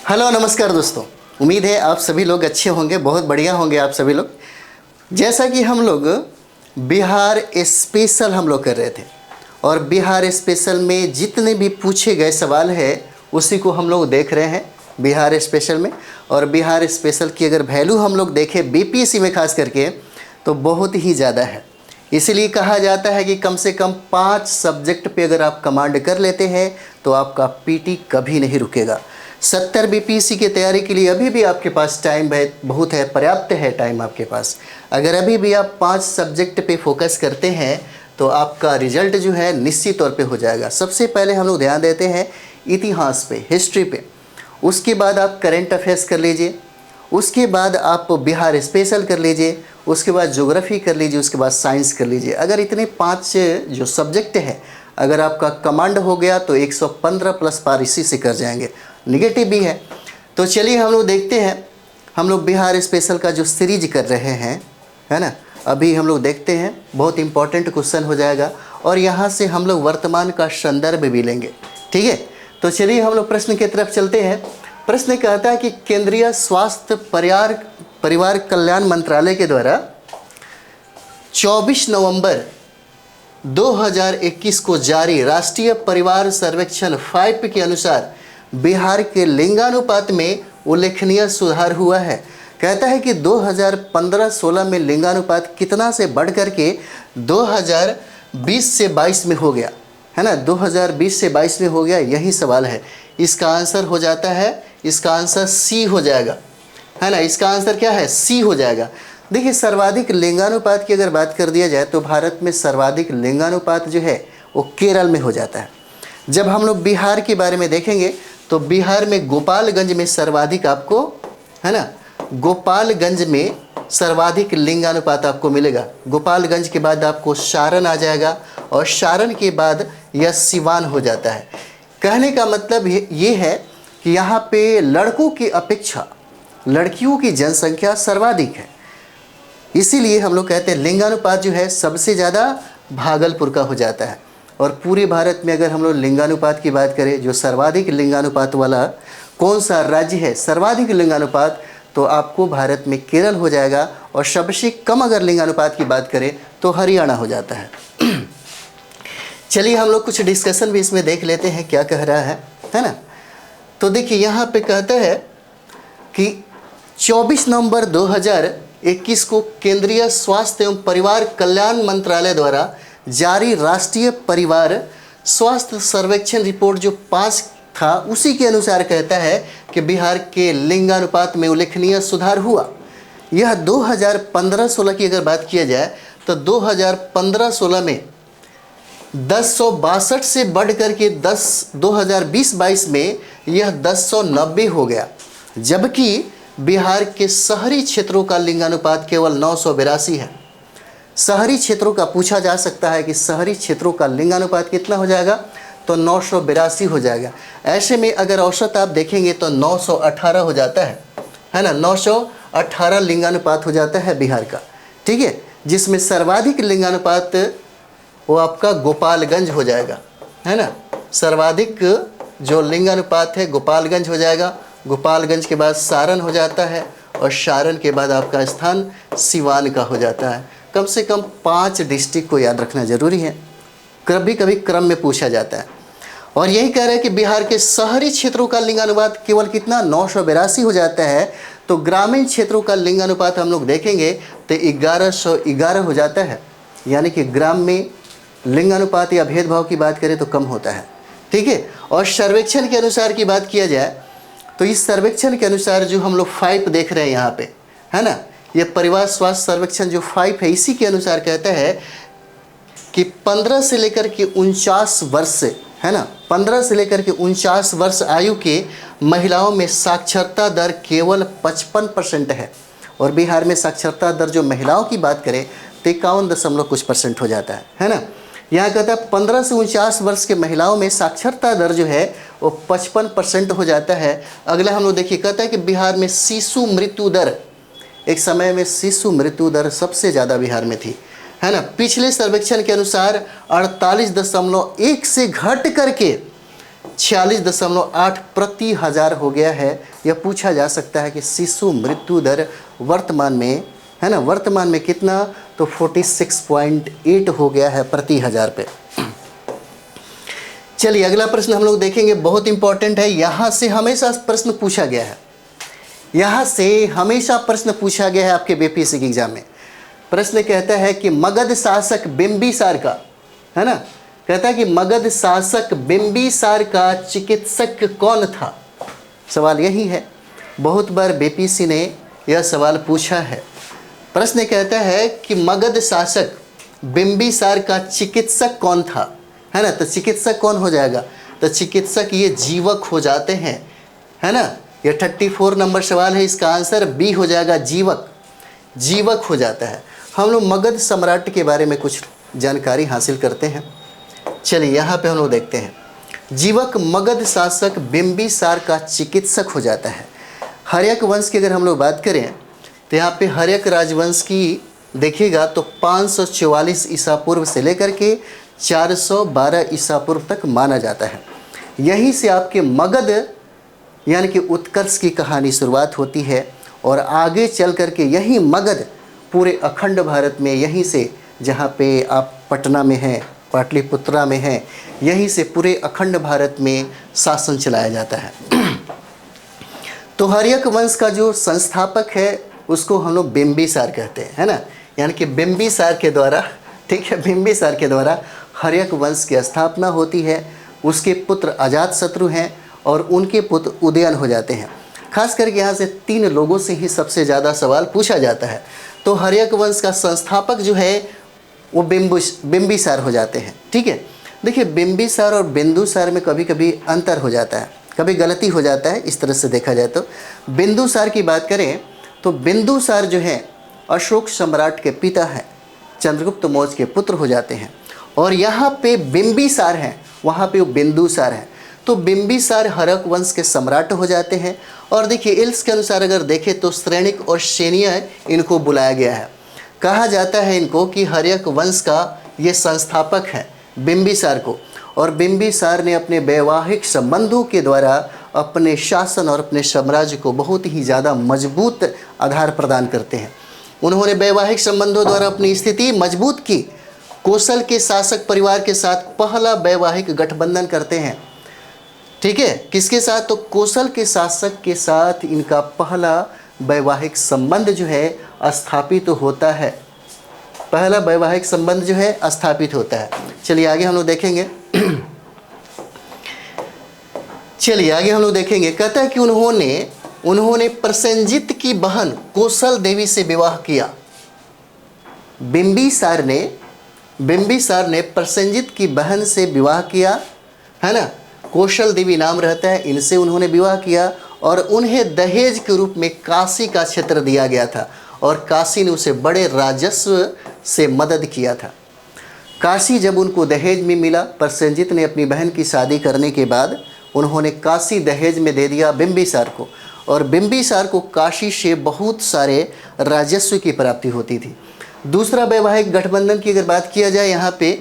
Hello नमस्कार दोस्तों, उम्मीद है आप सभी लोग अच्छे होंगे, बहुत बढ़िया होंगे आप सभी लोग। जैसा कि हम लोग बिहार स्पेशल हम लोग कर रहे थे और बिहार स्पेशल में जितने भी पूछे गए सवाल है उसी को हम लोग देख रहे हैं बिहार स्पेशल में। और बिहार स्पेशल की अगर वैल्यू हम लोग देखें बीपीएससी में खास करके तो बहुत ही ज़्यादा है। इसलिए कहा जाता है कि कम से कम 5 सब्जेक्ट पे अगर आप कमांड कर लेते हैं तो आपका पीटी कभी नहीं रुकेगा। 70 बीपीएससी की तैयारी के लिए अभी भी आपके पास टाइम बहुत है, पर्याप्त है टाइम आपके पास। अगर अभी भी आप 5 सब्जेक्ट पे फोकस करते हैं तो आपका रिजल्ट जो है निश्चित तौर पे हो जाएगा। सबसे पहले हम लोग ध्यान देते हैं इतिहास पे, हिस्ट्री पे, उसके बाद आप करेंट अफेयर्स कर लीजिए, उसके बाद आप बिहार स्पेशल कर लीजिए, उसके बाद ज्योग्राफी कर लीजिए, उसके बाद साइंस कर लीजिए। अगर इतने 5 जो सब्जेक्ट हैं अगर आपका कमांड हो गया तो 115 प्लस पार इसी से कर जाएंगे। निगेटिव भी है तो चलिए हम लोग देखते हैं। हम लोग बिहार स्पेशल का जो सीरीज कर रहे हैं, है ना, अभी हम लोग देखते हैं। बहुत इंपॉर्टेंट क्वेश्चन हो जाएगा और यहाँ से हम लोग वर्तमान का संदर्भ भी लेंगे, ठीक है। तो चलिए हम लोग प्रश्न की तरफ चलते हैं। प्रश्न कहता है कि केंद्रीय स्वास्थ्य परिवार कल्याण मंत्रालय के द्वारा 24 नवंबर 2021 को जारी राष्ट्रीय परिवार सर्वेक्षण 5 के अनुसार बिहार के लिंगानुपात में उल्लेखनीय सुधार हुआ है। कहता है कि 2015-16 में लिंगानुपात कितना से बढ़ करके 2020 से 22 में हो गया, है ना, 2020 से 22 में हो गया, यही सवाल है। इसका आंसर हो जाता है, इसका आंसर सी हो जाएगा, है ना। इसका आंसर क्या है? सी हो जाएगा। देखिए सर्वाधिक लिंगानुपात की अगर बात कर दिया जाए तो भारत में सर्वाधिक लिंगानुपात जो है वो केरल में हो जाता है। जब हम लोग बिहार के बारे में देखेंगे तो बिहार में गोपालगंज में सर्वाधिक आपको, है ना, गोपालगंज में सर्वाधिक लिंगानुपात आपको मिलेगा। गोपालगंज के बाद आपको सारण आ जाएगा और सारण के बाद यह सिवान हो जाता है। कहने का मतलब ये है कि यहाँ पे लड़कों की अपेक्षा लड़कियों की जनसंख्या सर्वाधिक है। इसीलिए हम लोग कहते हैं लिंगानुपात जो है सबसे ज़्यादा भागलपुर का हो जाता है। और पूरे भारत में अगर हम लोग लिंगानुपात की बात करें, जो सर्वाधिक लिंगानुपात वाला कौन सा राज्य है सर्वाधिक लिंगानुपात, तो आपको भारत में केरल हो जाएगा। और सबसे कम अगर लिंगानुपात की बात करें तो हरियाणा हो जाता है। चलिए हम लोग कुछ डिस्कशन भी इसमें देख लेते हैं क्या कह रहा है ना। तो देखिए यहाँ पे कहता है कि 24 नवंबर 2021 को केंद्रीय स्वास्थ्य एवं परिवार कल्याण मंत्रालय द्वारा जारी राष्ट्रीय परिवार स्वास्थ्य सर्वेक्षण रिपोर्ट जो 5 था उसी के अनुसार कहता है कि बिहार के लिंगानुपात में उल्लेखनीय सुधार हुआ। यह 2015-16 की अगर बात किया जाए तो 2015-16 में 1062 से बढ़ कर के 2020-22 में यह 1090 हो गया। जबकि बिहार के शहरी क्षेत्रों का लिंगानुपात केवल 982 है। शहरी क्षेत्रों का पूछा जा सकता है कि शहरी क्षेत्रों का लिंगानुपात कितना हो जाएगा, तो 982 हो जाएगा। ऐसे में अगर औसत आप देखेंगे तो 918 हो जाता है ना, 918 लिंगानुपात हो जाता है बिहार का, ठीक है। जिसमें सर्वाधिक लिंगानुपात वो आपका गोपालगंज हो जाएगा, है ना। सर्वाधिक जो लिंगानुपात है गोपालगंज हो जाएगा। गोपालगंज के बाद सारण हो जाता है और सारण के बाद आपका स्थान सिवान का हो जाता है। कम से कम 5 डिस्ट्रिक्ट को याद रखना जरूरी है, कभी कभी क्रम में पूछा जाता है। और यही कह रहे हैं कि बिहार के शहरी क्षेत्रों का लिंगानुपात केवल कितना 982 हो जाता है। तो ग्रामीण क्षेत्रों का लिंगानुपात हम लोग देखेंगे तो 1111 हो जाता है। यानी कि ग्राम में लिंगानुपात या भेदभाव की बात करें तो कम होता है, ठीक है। और सर्वेक्षण के अनुसार की बात किया जाए तो इस सर्वेक्षण के अनुसार जो हम लोग 5 देख रहे हैं यहाँ पे, है ना, ये परिवार स्वास्थ्य सर्वेक्षण जो 5 है इसी के अनुसार कहता है कि 15 से लेकर के 49 वर्ष, है ना, 15 से लेकर के 49 वर्ष आयु के महिलाओं में साक्षरता दर केवल 55% है। और बिहार में साक्षरता दर जो महिलाओं की बात करें तो 51% हो जाता है ना। यहाँ कहता है 15 से 49 वर्ष के महिलाओं में साक्षरता दर जो है वो 55% हो जाता है। अगला हम लोग देखिए कहता है कि बिहार में शिशु मृत्यु दर, एक समय में शिशु मृत्यु दर सबसे ज़्यादा बिहार में थी, है ना। पिछले सर्वेक्षण के अनुसार 48.1 से घट करके 46.8 प्रति हज़ार हो गया है यह पूछा जा सकता है कि शिशु मृत्यु दर वर्तमान में, है ना, वर्तमान में कितना, तो 46.8 हो गया है प्रति 1000 पे। चलिए अगला प्रश्न हम लोग देखेंगे, बहुत इंपॉर्टेंट है। यहाँ से हमेशा प्रश्न पूछा गया है, यहाँ से हमेशा प्रश्न पूछा गया है आपके बीपीएससी के एग्जाम में। प्रश्न कहता है कि मगध शासक बिंबिसार का, है ना, कहता है कि मगध शासक बिंबिसार का चिकित्सक कौन था। सवाल यही है, बहुत बार बीपीएससी ने यह सवाल पूछा है। प्रश्न कहता है कि मगध शासक बिंबिसार का चिकित्सक कौन था, है ना। तो चिकित्सक कौन हो जाएगा, तो चिकित्सक ये जीवक हो जाते हैं, है ना। ये 34 नंबर सवाल है, इसका आंसर बी हो जाएगा, जीवक, जीवक हो जाता है। हम लोग मगध सम्राट के बारे में कुछ जानकारी हासिल करते हैं। चलिए यहाँ पे हम लोग देखते हैं, जीवक मगध शासक बिंबिसार का चिकित्सक हो जाता है। हर्यक वंश की अगर हम लोग बात करें तो यहाँ पे हर्यक राजवंश की देखिएगा तो 544 ईसा पूर्व से लेकर के 412 ईसा पूर्व तक माना जाता है। यहीं से आपके मगध यानी कि उत्कर्ष की कहानी शुरुआत होती है और आगे चल कर के यही मगध पूरे अखंड भारत में, यहीं से जहाँ पे आप पटना में हैं, पाटलिपुत्रा में हैं, यहीं से पूरे अखंड भारत में शासन चलाया जाता है। तो हर्यक वंश का जो संस्थापक है उसको हम लोग बिंबिसार कहते हैं, है ना। यानी कि बिंबिसार के द्वारा, ठीक है, बिंबिसार के द्वारा हर्यक वंश की स्थापना होती है। उसके पुत्र अजातशत्रु हैं और उनके पुत्र उदयन हो जाते हैं। खास करके यहाँ से 3 लोगों से ही सबसे ज़्यादा सवाल पूछा जाता है। तो हर्यक वंश का संस्थापक जो है वो बिंबिसार हो जाते हैं, ठीक है। देखिए बिंबिसार और बिंदुसार में कभी कभी अंतर हो जाता है, कभी गलती हो जाता है। इस तरह से देखा जाए तो बिंदुसार की बात करें तो बिंदुसार जो है अशोक सम्राट के पिता हैं, चंद्रगुप्त मौर्य के पुत्र हो जाते हैं। और यहाँ पे बिंबिसार हैं, वहाँ पे वो बिंदुसार हैं। तो बिंबिसार हर्यक वंश के सम्राट हो जाते हैं। और देखिए इल्स के अनुसार अगर देखें तो श्रेणिक और श्रेणीय इनको बुलाया गया है। कहा जाता है इनको कि हर्यक वंश का ये संस्थापक है बिंबिसार को। और बिंबिसार ने अपने वैवाहिक संबंधों के द्वारा अपने शासन और अपने साम्राज्य को बहुत ही ज़्यादा मजबूत आधार प्रदान करते हैं। उन्होंने वैवाहिक संबंधों द्वारा अपनी स्थिति मजबूत की। कौशल के शासक परिवार के साथ पहला वैवाहिक गठबंधन करते हैं, ठीक है। किसके साथ, तो कौशल के शासक के साथ इनका पहला वैवाहिक संबंध जो है स्थापित होता है। पहला वैवाहिक संबंध जो है स्थापित होता है। चलिए आगे हम लोग देखेंगे। चलिए आगे हम लोग देखेंगे, कहता है कि उन्होंने प्रसेनजित की बहन कौशल देवी से विवाह किया। बिंबिसार ने प्रसेनजित की बहन से विवाह किया, है ना। कौशल देवी नाम रहता है, इनसे उन्होंने विवाह किया और उन्हें दहेज के रूप में काशी का क्षेत्र दिया गया था और काशी ने उसे बड़े राजस्व से मदद किया था। काशी जब उनको दहेज में मिला, प्रसेनजित ने अपनी बहन की शादी करने के बाद उन्होंने काशी दहेज में दे दिया बिंबिसार को। और बिंबिसार को काशी से बहुत सारे राजस्व की प्राप्ति होती थी। दूसरा वैवाहिक गठबंधन की अगर बात किया जाए यहाँ पे,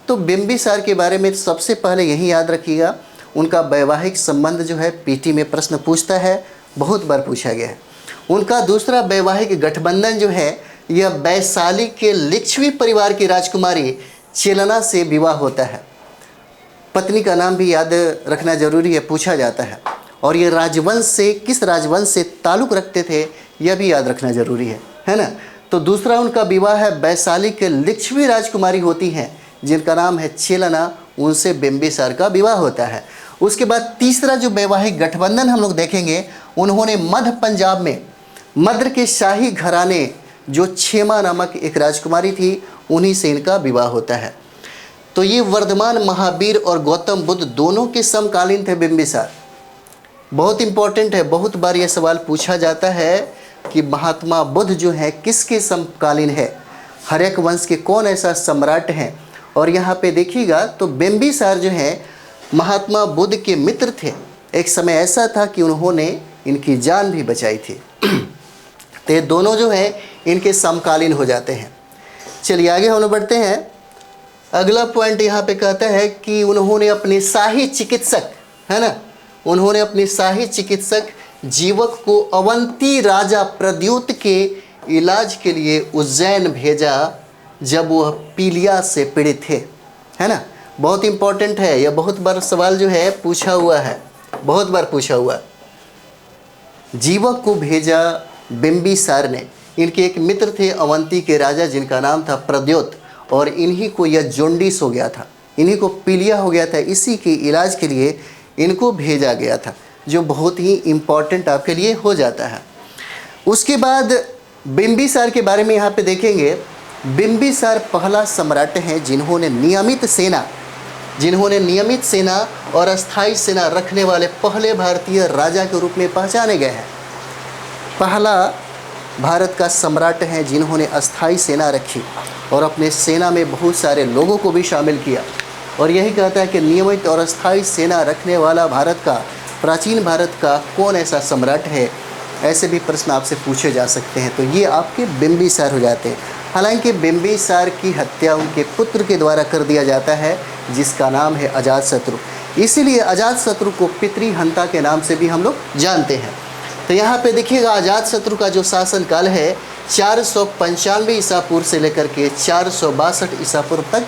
तो बिंबिसार के बारे में सबसे पहले यही याद रखिएगा, उनका वैवाहिक संबंध जो है पीटी में प्रश्न पूछता है, बहुत बार पूछा गया है। उनका दूसरा वैवाहिक गठबंधन जो है यह वैशाली के लिच्छवी परिवार की राजकुमारी चेलना से विवाह होता है। पत्नी का नाम भी याद रखना जरूरी है, पूछा जाता है। और ये राजवंश से, किस राजवंश से ताल्लुक़ रखते थे यह भी याद रखना जरूरी है ना। तो दूसरा उनका विवाह है वैशाली के लिच्छवी राजकुमारी होती हैं जिनका नाम है चेलना, उनसे बिंबिसार का विवाह होता है। उसके बाद तीसरा जो वैवाहिक गठबंधन हम लोग देखेंगे, उन्होंने मध्य पंजाब में मद्र के शाही घराने जो क्षेमा नामक एक राजकुमारी थी, उन्हीं से इनका विवाह होता है। तो ये वर्धमान महावीर और गौतम बुद्ध दोनों के समकालीन थे बिंबिसार। बहुत इंपॉर्टेंट है, बहुत बार यह सवाल पूछा जाता है कि महात्मा बुद्ध जो है किसके समकालीन है, हर्यक वंश के कौन ऐसा सम्राट हैं। और यहाँ पे देखिएगा तो बिंबिसार जो है महात्मा बुद्ध के मित्र थे। एक समय ऐसा था कि उन्होंने इनकी जान भी बचाई थी। तो ये दोनों जो है इनके समकालीन हो जाते हैं। चलिए आगे हम लोग बढ़ते हैं। अगला पॉइंट यहाँ पे कहता है कि उन्होंने अपने शाही चिकित्सक, है ना, उन्होंने अपने शाही चिकित्सक जीवक को अवंती राजा प्रद्युत के इलाज के लिए उज्जैन भेजा जब वह पीलिया से पीड़ित थे, है ना। बहुत इंपॉर्टेंट है, यह बहुत बार सवाल जो है पूछा हुआ है, बहुत बार पूछा हुआ। जीवक को भेजा बिंबिसार ने। इनके एक मित्र थे अवंती के राजा जिनका नाम था प्रद्योत, और इन्हीं को यह जोंडिस हो गया था, इन्हीं को पीलिया हो गया था। इसी के इलाज के लिए इनको भेजा गया था, जो बहुत ही इम्पॉर्टेंट आपके लिए हो जाता है। उसके बाद बिंबिसार के बारे में यहाँ पे देखेंगे। बिंबिसार पहला सम्राट हैं जिन्होंने नियमित सेना और अस्थाई सेना रखने वाले पहले भारतीय राजा के रूप में पहचाने गए हैं। पहला भारत का सम्राट हैं जिन्होंने अस्थाई सेना रखी और अपने सेना में बहुत सारे लोगों को भी शामिल किया। और यही कहता है कि नियमित और अस्थाई सेना रखने वाला प्राचीन भारत का कौन ऐसा सम्राट है, ऐसे भी प्रश्न आपसे पूछे जा सकते हैं। तो ये आपके बिंबिसार हो जाते हैं। हालांकि बिंबिसार की हत्या उनके पुत्र के द्वारा कर दिया जाता है जिसका नाम है अजातशत्रु। इसीलिए अजातशत्रु को पितृहंता के नाम से भी हम लोग जानते हैं। तो यहाँ पे देखिएगा अजातशत्रु का जो शासनकाल है 495 ईसा पूर्व से लेकर के 462 ईसा पूर्व तक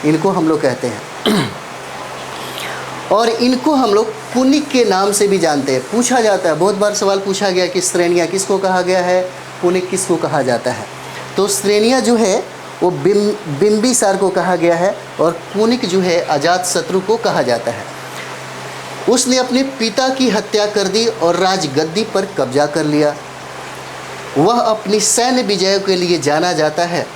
इनको हम लोग कहते हैं। और इनको हम लोग पुनिक के नाम से भी जानते हैं। पूछा जाता है, बहुत बार सवाल पूछा गया कि श्रेणियाँ किसको कहा गया है, पुनिक किसको कहा जाता है। तो श्रेणियाँ जो है वो बिंबिसार को कहा गया है और पुनिक जो है अजातशत्रु को कहा जाता है। उसने अपने पिता की हत्या कर दी और राजगद्दी पर कब्जा कर लिया। वह अपनी सैन्य विजय के लिए जाना जाता है।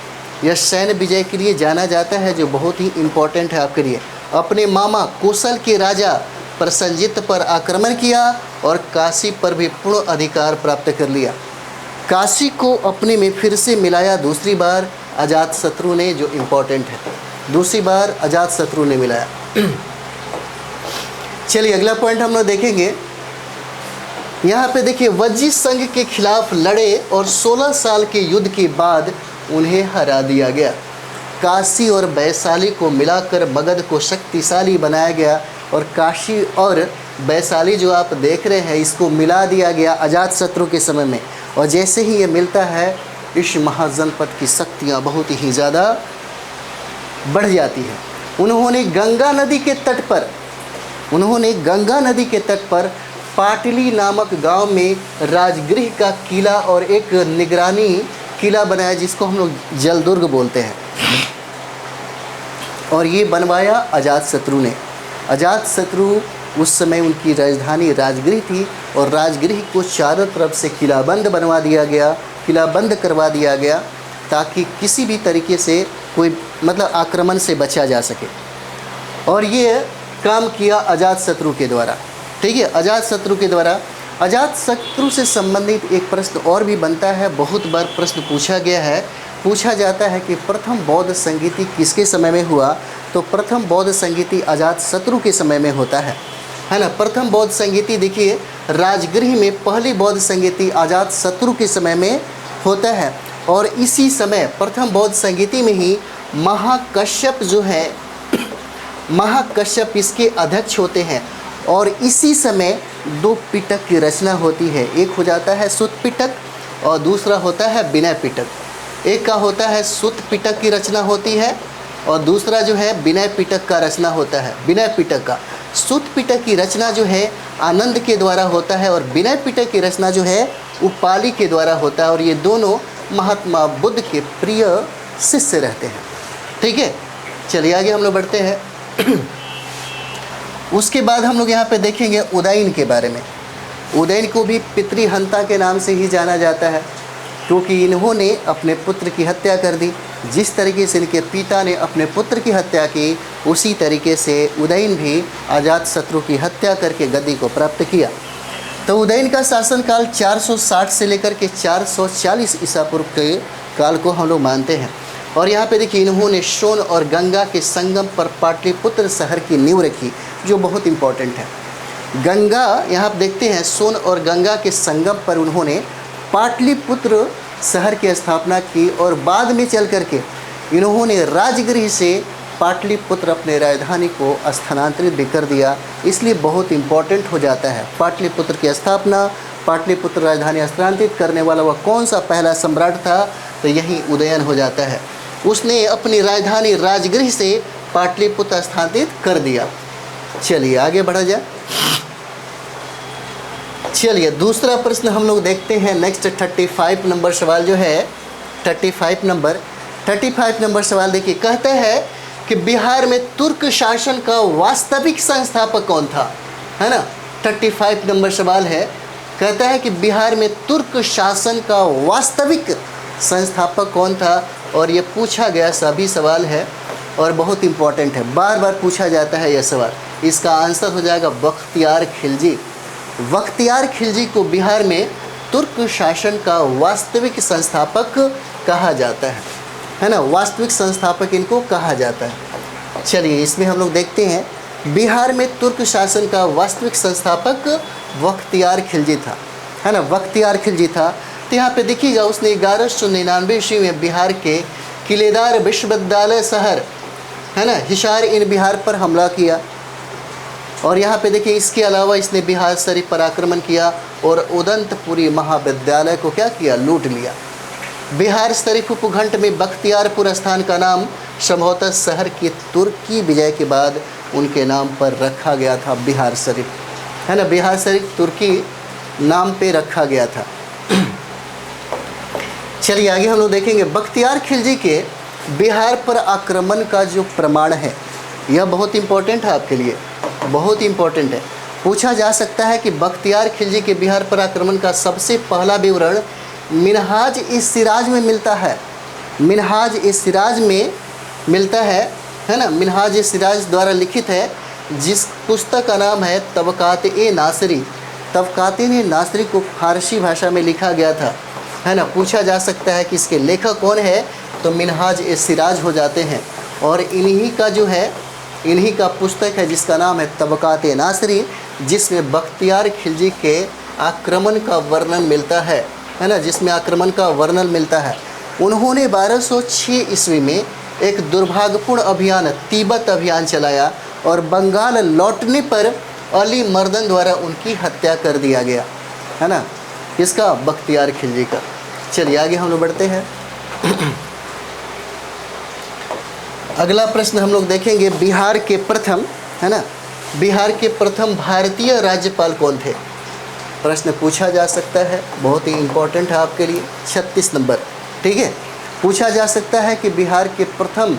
यह सैन्य विजय के लिए जाना जाता है जो बहुत ही इम्पोर्टेंट है आपके लिए। अपने मामा कोसल के राजा प्रसंजित पर आक्रमण किया और काशी पर भी पूर्ण अधिकार प्राप्त कर लिया। काशी को अपने में फिर से मिलाया दूसरी बार अजातशत्रु ने, जो इम्पोर्टेंट है, दूसरी बार अजातशत्रु ने मिलाया। चलिए अगला पॉइंट हम लोग देखेंगे। यहाँ पे देखिए वज्जी संघ के खिलाफ लड़े और 16 साल के युद्ध के बाद उन्हें हरा दिया गया। काशी और वैशाली को मिलाकर मगध को शक्तिशाली बनाया गया और काशी और वैशाली जो आप देख रहे हैं इसको मिला दिया गया अजातशत्रु के समय में। और जैसे ही ये मिलता है इस महाजनपद की शक्तियाँ बहुत ही ज़्यादा बढ़ जाती है। उन्होंने गंगा नदी के तट पर पाटली नामक गांव में राजगृह का किला और एक निगरानी किला बनाया जिसको हम लोग जलदुर्ग बोलते हैं। और ये बनवाया अजातशत्रु ने। अजातशत्रु उस समय उनकी राजधानी राजगृह थी और राजगृह को चारों तरफ से किलाबंद करवा दिया गया ताकि किसी भी तरीके से कोई आक्रमण से बचा जा सके। और ये काम किया अजातशत्रु के द्वारा। ठीक है, अजातशत्रु के द्वारा। अजातशत्रु से संबंधित एक प्रश्न और भी बनता है, बहुत बार प्रश्न पूछा गया है। पूछा जाता है कि प्रथम बौद्ध संगीति किसके समय में हुआ, तो प्रथम बौद्ध संगीति अजातशत्रु के समय में होता है ना। प्रथम बौद्ध संगीति देखिए राजगृह में पहली बौद्ध संगीति अजातशत्रु के समय में होता है। और इसी समय प्रथम बौद्ध संगीति में ही महाकश्यप इसके अध्यक्ष होते हैं। और इसी समय 2 पिटक की रचना होती है। एक हो जाता है सुत्त पिटक और दूसरा होता है विनय पिटक। एक का होता है सुत्त पिटक की रचना होती है और दूसरा जो है विनय पिटक का रचना होता है। विनय पिटक का सुत्त पिटक की रचना जो है आनंद के द्वारा होता है और विनय पिटक की रचना जो है उपाली के द्वारा होता है। और ये दोनों महात्मा बुद्ध के प्रिय शिष्य रहते हैं। ठीक है, चलिए आगे हम लोग बढ़ते हैं। उसके बाद हम लोग यहाँ पे देखेंगे उदयन के बारे में। उदयन को भी पितृहंता के नाम से ही जाना जाता है क्योंकि इन्होंने अपने पुत्र की हत्या कर दी। जिस तरीके से इनके पिता ने अपने पुत्र की हत्या की उसी तरीके से उदयन भी अजातशत्रु की हत्या करके गद्दी को प्राप्त किया। तो उदयन का शासनकाल 460 से लेकर के 440 ईसा पूर्व के काल को हम लोग मानते हैं। और यहाँ पे देखिए इन्होंने सोन और गंगा के संगम पर पाटलिपुत्र शहर की नींव रखी, जो बहुत इम्पोर्टेंट है। गंगा यहाँ आप देखते हैं सोन और गंगा के संगम पर उन्होंने पाटलिपुत्र शहर की स्थापना की और बाद में चल करके इन्होंने राजगृह से पाटलिपुत्र अपने राजधानी को स्थानांतरित भी कर दिया। इसलिए बहुत इम्पोर्टेंट हो जाता है पाटलिपुत्र की स्थापना पाटलिपुत्र राजधानी हस्तांतरित करने वाला वह कौन सा पहला सम्राट था? तो यही उदयन हो जाता है। उसने अपनी राजधानी राजगृह से पाटलिपुत्र स्थानांतरित कर दिया। चलिए आगे बढ़ा जाए। चलिए दूसरा प्रश्न हम लोग देखते हैं। नेक्स्ट 35 नंबर सवाल जो है 35 नंबर सवाल देखिए, कहता है कि बिहार में तुर्क शासन का वास्तविक संस्थापक कौन था, है ना। 35 नंबर सवाल है, कहता है कि बिहार में तुर्क शासन का वास्तविक संस्थापक कौन था। और ये पूछा गया सभी सवाल है और बहुत इंपॉर्टेंट है, बार बार पूछा जाता है यह सवाल। इसका आंसर हो जाएगा बख्तियार खिलजी। बख्तियार खिलजी को बिहार में तुर्क शासन का वास्तविक संस्थापक कहा जाता है ना। वास्तविक संस्थापक इनको कहा जाता है। चलिए इसमें हम लोग देखते हैं, बिहार में तुर्क शासन का वास्तविक संस्थापक बख्तियार खिलजी था, है ना। बख्तियार खिलजी था। तो यहाँ पे देखिएगा, उसने 1199 ईस्वी में बिहार के किलेदार विश्वविद्यालय शहर, है ना, हिसार इन बिहार पर हमला किया। और यहाँ पे देखिए, इसके अलावा इसने बिहार शरीफ पर आक्रमण किया और उदंतपुरी महाविद्यालय को क्या किया, लूट लिया। बिहार शरीफ उपखंड में बख्तियारपुर स्थान का नाम संभवतः शहर की तुर्की विजय के बाद उनके नाम पर रखा गया था, बिहार शरीफ, है ना। बिहार शरीफ तुर्की नाम पे रखा गया था। चलिए आगे हम लोग देखेंगे, बख्तियार खिलजी के बिहार पर आक्रमण का जो प्रमाण है, यह बहुत इंपॉर्टेंट है आपके लिए, बहुत इंपॉर्टेंट है। पूछा जा सकता है कि बख्तियार खिलजी के बिहार पर आक्रमण का सबसे पहला विवरण मिनहाज इस सिराज में मिलता है। मिनहाज इस सिराज में मिलता है ना। मिनहाज इस सिराज द्वारा लिखित है, जिस पुस्तक का नाम है तबकात-ए-नासरी। तबकात-ए-नासरी को फारसी भाषा में लिखा गया था, है ना। पूछा जा सकता है कि इसके लेखक कौन है, तो मिनहाज इस सिराज हो जाते हैं। और इन्हीं का जो है, इन्हीं का पुस्तक है जिसका नाम है तबकात-ए-नासरी, जिसमें बख्तियार खिलजी के आक्रमण का वर्णन मिलता है ना, जिसमें आक्रमण का वर्णन मिलता है। उन्होंने 1206 ईस्वी में एक दुर्भाग्यपूर्ण अभियान, तिब्बत अभियान चलाया और बंगाल लौटने पर अली मर्दन द्वारा उनकी हत्या कर दिया गया, है ना। किसका, बख्तियार खिलजी का। चलिए आगे हम लोग बढ़ते हैं। अगला प्रश्न हम लोग देखेंगे, बिहार के प्रथम, है ना, बिहार के प्रथम भारतीय राज्यपाल कौन थे। प्रश्न पूछा जा सकता है, बहुत ही इम्पोर्टेंट है आपके लिए। 36 नंबर, ठीक है। पूछा जा सकता है कि बिहार के प्रथम,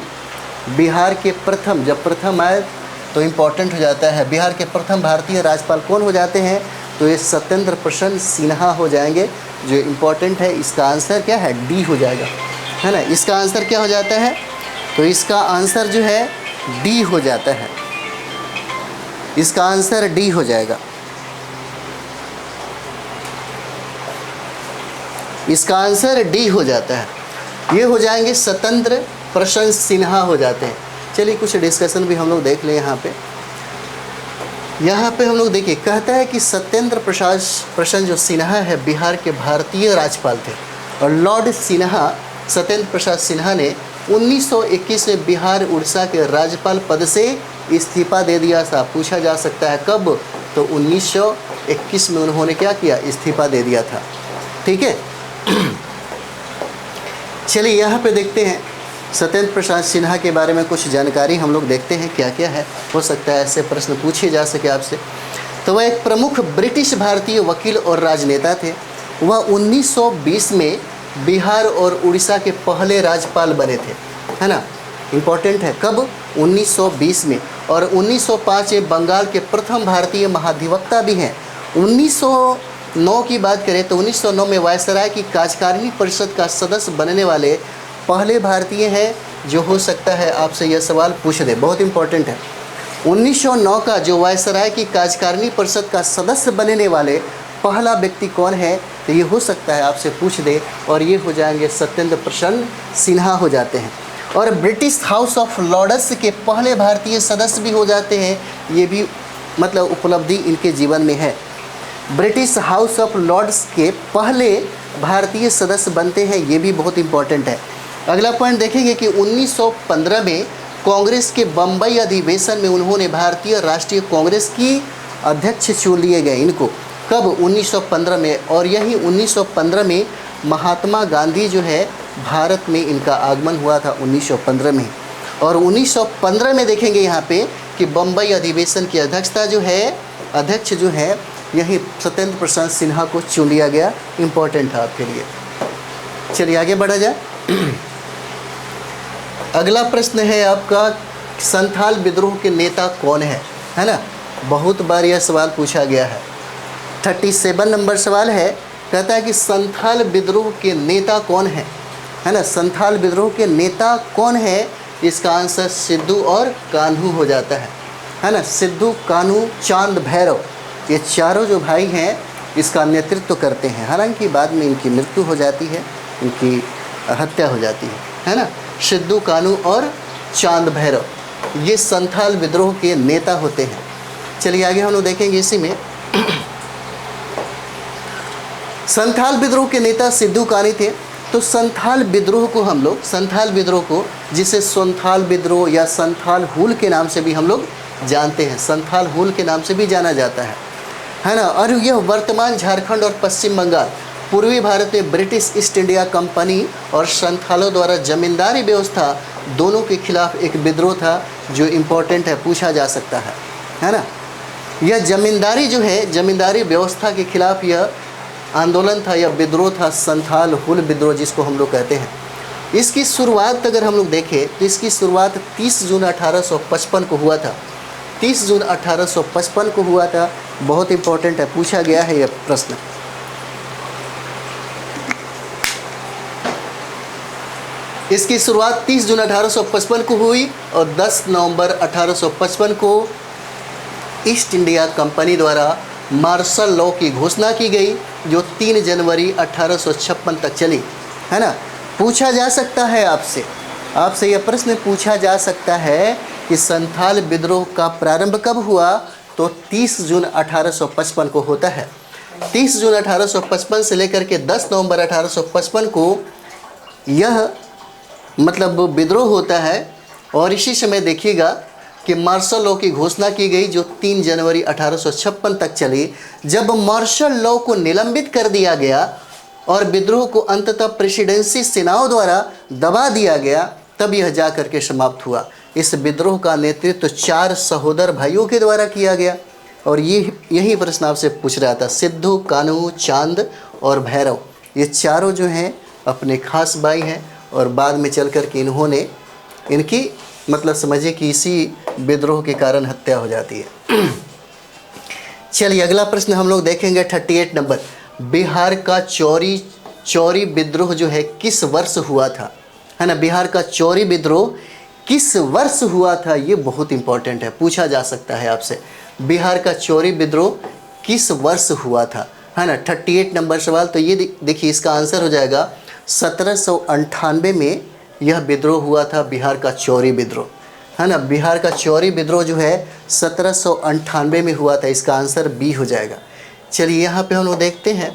जब प्रथम आए तो इम्पोर्टेंट हो जाता है। बिहार के प्रथम भारतीय राज्यपाल कौन हो जाते हैं, तो ये सत्येंद्र प्रसन्न सिन्हा हो जाएंगे, जो इम्पोर्टेंट है। इसका आंसर क्या है, डी हो जाएगा, है ना। इसका आंसर क्या हो जाता है, तो इसका आंसर जो है डी हो जाता है। इसका आंसर डी हो जाएगा। इसका आंसर डी हो जाता है। ये हो जाएंगे सत्येंद्र प्रसन्न सिन्हा हो जाते हैं। चलिए कुछ डिस्कशन भी हम लोग देख लें यहाँ पे। यहाँ पे हम लोग देखिए, कहता है कि सत्येंद्र प्रसन्न जो सिन्हा है, बिहार के भारतीय राज्यपाल थे। और लॉर्ड सिन्हा, सत्येंद्र प्रसाद सिन्हा ने 1921 में बिहार उड़ीसा के राज्यपाल पद से इस्तीफा दे दिया था। पूछा जा सकता है कब, तो 1921 में उन्होंने क्या किया, इस्तीफा दे दिया था, ठीक है। चलिए यहाँ पे देखते हैं सत्येंद्र प्रसाद सिन्हा के बारे में कुछ जानकारी हम लोग देखते हैं क्या क्या है। हो सकता है ऐसे प्रश्न पूछे जा सके आपसे। तो वह एक प्रमुख ब्रिटिश भारतीय वकील और राजनेता थे। वह 1920 में बिहार और उड़ीसा के पहले राज्यपाल बने थे, है ना। इम्पोर्टेंट है, कब, 1920 में। और 1905 में बंगाल के प्रथम भारतीय महाधिवक्ता भी हैं। 1909 की बात करें तो 1909 में वायसराय की कार्यकारिणी परिषद का सदस्य बनने वाले पहले भारतीय हैं, जो हो सकता है आपसे यह सवाल पूछ दे, बहुत इंपॉर्टेंट है। 1909 का जो वायसराय की कार्यकारिणी परिषद का सदस्य बनने वाले पहला व्यक्ति कौन है, तो ये हो सकता है आपसे पूछ दे, और ये हो जाएंगे सत्येंद्र प्रसन्न सिन्हा हो जाते हैं। और ब्रिटिश हाउस ऑफ लॉर्ड्स के पहले भारतीय सदस्य भी हो जाते हैं। ये भी मतलब उपलब्धि इनके जीवन में है। ब्रिटिश हाउस ऑफ लॉर्ड्स के पहले भारतीय सदस्य बनते हैं, ये भी बहुत इंपॉर्टेंट है। अगला पॉइंट देखेंगे कि 1915 में कांग्रेस के बम्बई अधिवेशन में उन्होंने भारतीय राष्ट्रीय कांग्रेस की अध्यक्ष चुन लिए गए इनको। कब? 1915 में। और यही 1915 में महात्मा गांधी जो है भारत में इनका आगमन हुआ था 1915 में। और 1915 में देखेंगे यहाँ पे कि बम्बई अधिवेशन की अध्यक्ष जो है यही सत्येंद्र प्रसाद सिन्हा को चुन लिया गया। इम्पोर्टेंट था आपके लिए। चलिए आगे बढ़ा जाए। अगला प्रश्न है आपका, संथाल विद्रोह के नेता कौन है ना? बहुत बार यह सवाल पूछा गया है। 37 नंबर सवाल है, कहता है कि संथाल विद्रोह के नेता कौन है ना? संथाल विद्रोह के नेता कौन है? इसका आंसर सिद्धू और कान्हू हो जाता है ना? सिद्धू, कान्हू, चांद, भैरव, ये चारों जो भाई हैं इसका नेतृत्व करते हैं। हालांकि बाद में इनकी मृत्यु हो जाती है, इनकी हत्या हो जाती है ना? सिद्धू, कान्हू और चांद भैरव ये संथाल विद्रोह के नेता होते हैं। चलिए आगे हम लोग देखेंगे इसी में। संथाल विद्रोह के नेता सिद्धू कान्हू थे। तो संथाल विद्रोह को हम लोग, संथाल विद्रोह को जिसे संथाल विद्रोह या संथाल हुल के नाम से भी हम लोग जानते हैं, संथाल हुल के नाम से भी जाना जाता है ना? और यह वर्तमान झारखंड और पश्चिम बंगाल, पूर्वी भारत में ब्रिटिश ईस्ट इंडिया कंपनी और संथालों द्वारा जमींदारी व्यवस्था दोनों के खिलाफ एक विद्रोह था जो इम्पोर्टेंट है, पूछा जा सकता है ना? यह जमींदारी जो है, जमींदारी व्यवस्था के खिलाफ यह आंदोलन था, यह विद्रोह था, संथाल हुल विद्रोह जिसको हम लोग कहते हैं। इसकी शुरुआत अगर हम लोग देखें तो इसकी शुरुआत 30 जून 1855 को हुआ था। 30 जून 1855 को हुआ था। बहुत इंपॉर्टेंट है, पूछा गया है यह प्रश्न। इसकी शुरुआत 30 जून 1855 को हुई और 10 नवंबर 1855 को ईस्ट इंडिया कंपनी द्वारा मार्शल लॉ की घोषणा की गई जो 3 जनवरी 1856 तक चली, है ना? पूछा जा सकता है आपसे यह प्रश्न पूछा जा सकता है कि संथाल विद्रोह का प्रारंभ कब हुआ? तो 30 जून 1855 को होता है। 30 जून 1855 से लेकर के 10 नवंबर 1855 को यह मतलब विद्रोह होता है। और इसी समय देखिएगा कि मार्शल लॉ की घोषणा की गई जो 3 जनवरी 1856 तक चली। जब मार्शल लॉ को निलंबित कर दिया गया और विद्रोह को अंततः प्रेसिडेंसी सेनाओं द्वारा दबा दिया गया, तब यह जा कर के समाप्त हुआ। इस विद्रोह का नेतृत्व 4 सहोदर भाइयों के द्वारा किया गया। और यही प्रश्न आपसे पूछ रहा था, सिद्धू, कान्हू, चांद और भैरव, ये चारों जो हैं अपने खास भाई हैं। और बाद में चल कर के इनकी मतलब समझिए कि इसी विद्रोह के कारण हत्या हो जाती है। चलिए अगला प्रश्न हम लोग देखेंगे 38 नंबर। बिहार का चौरी विद्रोह जो है किस वर्ष हुआ था, है ना? बिहार का चौरी विद्रोह किस वर्ष हुआ था? ये बहुत इंपॉर्टेंट है, पूछा जा सकता है आपसे। बिहार का चौरी विद्रोह किस वर्ष हुआ था, है ना? 38 नंबर सवाल। तो ये देखिए इसका आंसर हो जाएगा 1798 में यह विद्रोह हुआ था, बिहार का चौरी विद्रोह, है ना? बिहार का चौरी विद्रोह जो है 1798 में हुआ था। इसका आंसर बी हो जाएगा। चलिए यहाँ पे हम लोग देखते हैं,